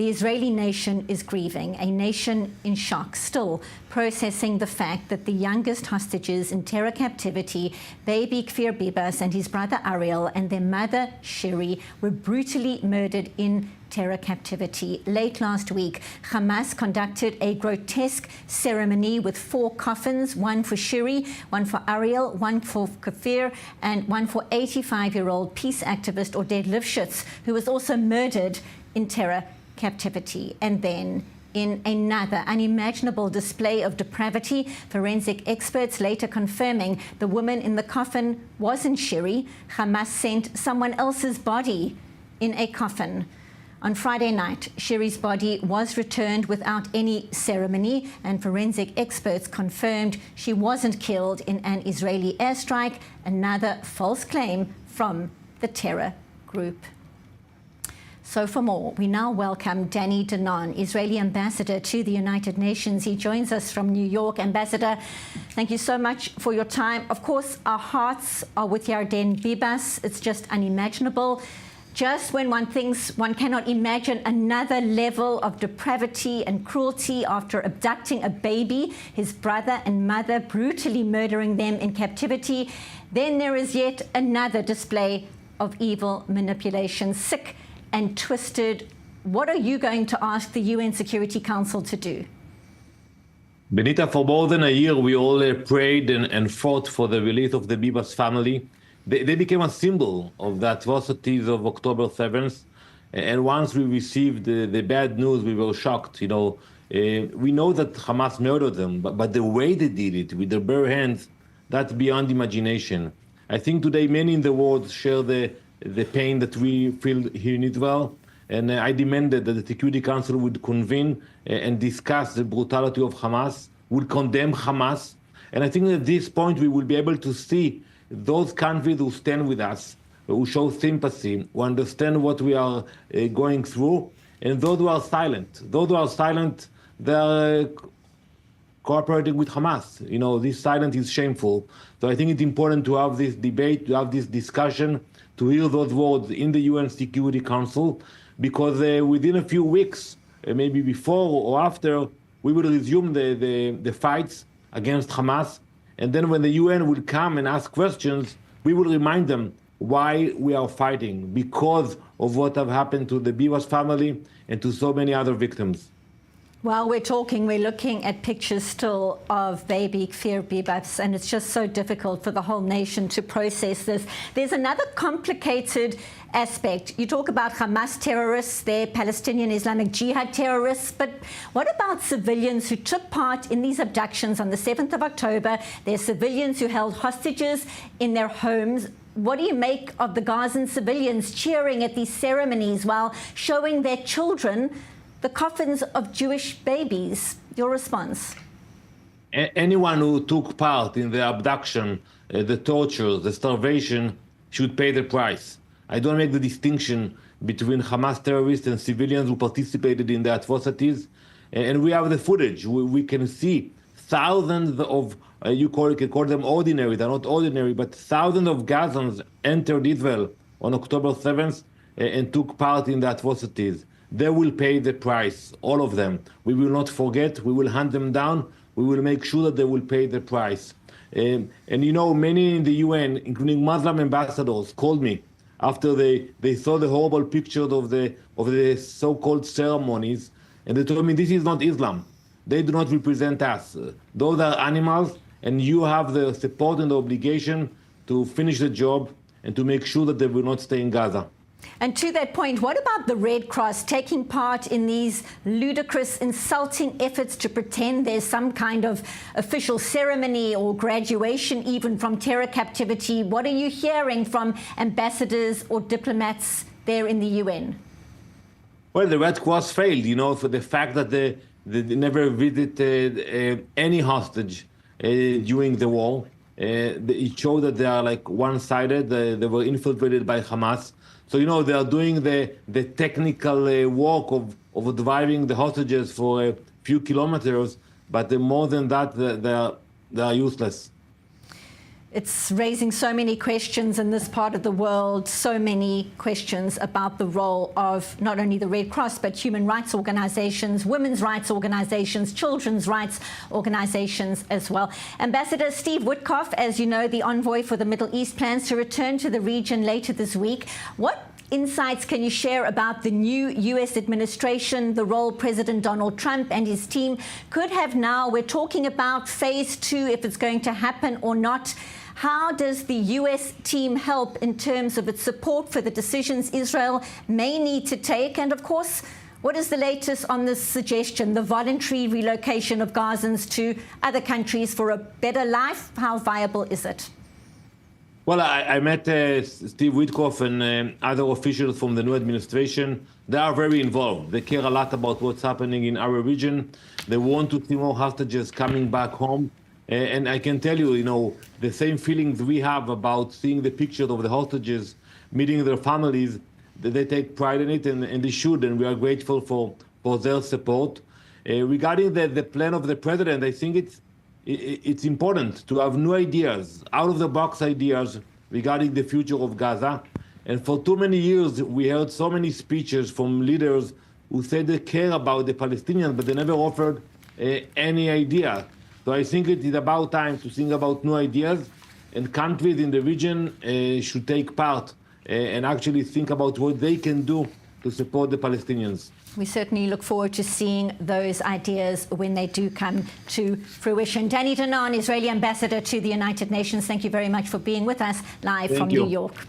The Israeli nation is grieving, a nation in shock, still processing the fact that the youngest hostages in terror captivity, baby Kfir Bibas and his brother Ariel and their mother Shiri, were brutally murdered in terror captivity. Late last week, Hamas conducted a grotesque ceremony with 4 coffins, one for Shiri, one for Ariel, one for Kfir, and one for 85-year-old peace activist Oded Lifshitz, who was also murdered in terror captivity. And then, in another unimaginable display of depravity, forensic experts later confirming the woman in the coffin wasn't Shiri. Hamas sent someone else's body in a coffin. On Friday night, Shiri's body was returned without any ceremony, and forensic experts confirmed she wasn't killed in an Israeli airstrike, another false claim from the terror group. So for more, we now welcome Danon, Israeli ambassador to the United Nations. He joins us from New York. Ambassador, thank you so much for your time. Of course, our hearts are with Yarden Bibas. It's just unimaginable. Just when one thinks one cannot imagine another level of depravity and cruelty after abducting a baby, his brother and mother brutally murdering them in captivity, then there is yet another display of evil manipulation, sick and twisted. What are you going to ask the UN Security Council to do? Benita, for more than a year, we all prayed and fought for the release of the Bibas family. They became a symbol of the atrocities of October 7th. And once we received the bad news, we were shocked. We know that Hamas murdered them, but the way they did it, with their bare hands, that's beyond imagination. I think today many in the world share the pain that we feel here in Israel. And I demanded that the Security Council would convene and discuss the brutality of Hamas, would condemn Hamas. And I think at this point we will be able to see those countries who stand with us, who show sympathy, who understand what we are going through, and those who are silent. Those who are silent, they are cooperating with Hamas. This silence is shameful. So I think it's important to have this debate, to have this discussion, to hear those words in the UN Security Council, because within a few weeks, maybe before or after, we will resume the fights against Hamas. And then when the UN will come and ask questions, we will remind them why we are fighting, because of what have happened to the Bibas family and to so many other victims. While we're talking, we're looking at pictures still of baby Kfir Bibas, and it's just so difficult for the whole nation to process this. There's another complicated aspect. You talk about Hamas terrorists, they're Palestinian Islamic Jihad terrorists, but what about civilians who took part in these abductions on the 7th of October? They're civilians who held hostages in their homes. What do you make of the Gazan civilians cheering at these ceremonies while showing their children the coffins of Jewish babies? Your response? Anyone who took part in the abduction, the torture, the starvation, should pay the price. I don't make the distinction between Hamas terrorists and civilians who participated in the atrocities. And we have the footage. We can see thousands of, you can call them ordinary, they're not ordinary, but thousands of Gazans entered Israel on October 7th and took part in the atrocities. They will pay the price, all of them. We will not forget, we will hunt them down, we will make sure that they will pay the price. And many in the UN, including Muslim ambassadors, called me after they saw the horrible pictures of the so-called ceremonies, and they told me this is not Islam. They do not represent us. Those are animals, and you have the support and the obligation to finish the job and to make sure that they will not stay in Gaza. And to that point, what about the Red Cross taking part in these ludicrous, insulting efforts to pretend there's some kind of official ceremony or graduation even from terror captivity? What are you hearing from ambassadors or diplomats there in the UN? Well, the Red Cross failed, for the fact that they never visited any hostage during the war. It showed that they are one-sided. They were infiltrated by Hamas. So, they are doing the technical work of driving the hostages for a few kilometers, but more than that, they are useless. It's raising so many questions in this part of the world, so many questions about the role of not only the Red Cross, but human rights organizations, women's rights organizations, children's rights organizations as well. Ambassador Steve Witkoff, as you know, the envoy for the Middle East, plans to return to the region later this week. What insights can you share about the new U.S. administration, the role President Donald Trump and his team could have now? We're talking about phase 2, if it's going to happen or not. How does the U.S. team help in terms of its support for the decisions Israel may need to take? And of course, what is the latest on this suggestion, the voluntary relocation of Gazans to other countries for a better life? How viable is it? Well, I met Steve Witkoff and other officials from the new administration. They are very involved. They care a lot about what's happening in our region. They want to see more hostages coming back home. And I can tell you, the same feelings we have about seeing the pictures of the hostages, meeting their families, that they take pride in it, and they should, and we are grateful for their support. Regarding the plan of the president, I think it's important to have new ideas, out-of-the-box ideas regarding the future of Gaza. And for too many years, we heard so many speeches from leaders who said they care about the Palestinians, but they never offered any idea. So I think it is about time to think about new ideas, and countries in the region should take part and actually think about what they can do to support the Palestinians. We certainly look forward to seeing those ideas when they do come to fruition. Danon, Israeli ambassador to the United Nations, thank you very much for being with us live from New York.